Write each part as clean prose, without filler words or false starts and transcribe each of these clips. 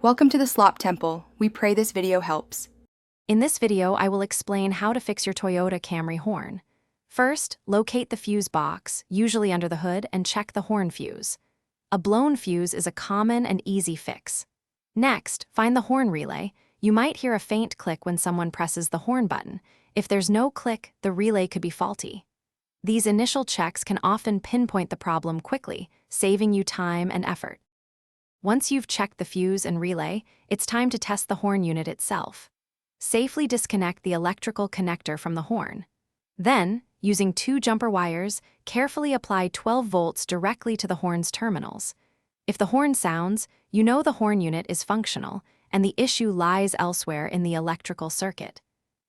Welcome to the Slop Temple. We pray this video helps. In this video, I will explain how to fix your Toyota Camry horn. First, locate the fuse box, usually under the hood, and check the horn fuse. A blown fuse is a common and easy fix. Next, find the horn relay. You might hear a faint click when someone presses the horn button. If there's no click, the relay could be faulty. These initial checks can often pinpoint the problem quickly, saving you time and effort. Once you've checked the fuse and relay, it's time to test the horn unit itself. Safely disconnect the electrical connector from the horn. Then, using 2 jumper wires, carefully apply 12 volts directly to the horn's terminals. If the horn sounds, you know the horn unit is functional, and the issue lies elsewhere in the electrical circuit.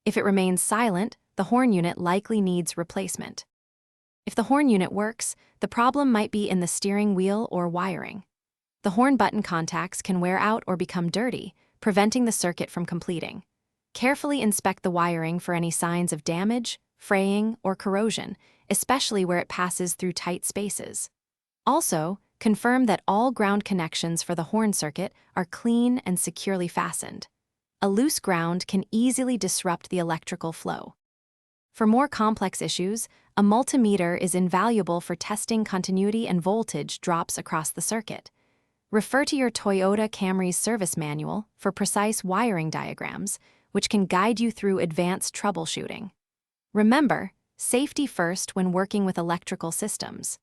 If it remains silent, the horn unit likely needs replacement. If the horn unit works, the problem might be in the steering wheel or wiring. The horn button contacts can wear out or become dirty, preventing the circuit from completing. Carefully inspect the wiring for any signs of damage, fraying, or corrosion, especially where it passes through tight spaces. Also, confirm that all ground connections for the horn circuit are clean and securely fastened. A loose ground can easily disrupt the electrical flow. For more complex issues, a multimeter is invaluable for testing continuity and voltage drops across the circuit. Refer to your Toyota Camry's service manual for precise wiring diagrams, which can guide you through advanced troubleshooting. Remember, safety first when working with electrical systems.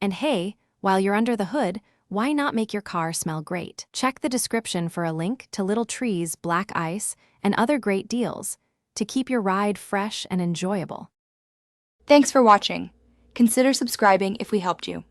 And hey, while you're under the hood, why not make your car smell great? Check the description for a link to Little Tree's black ice and other great deals to keep your ride fresh and enjoyable. Thanks for watching. Consider subscribing if we helped you.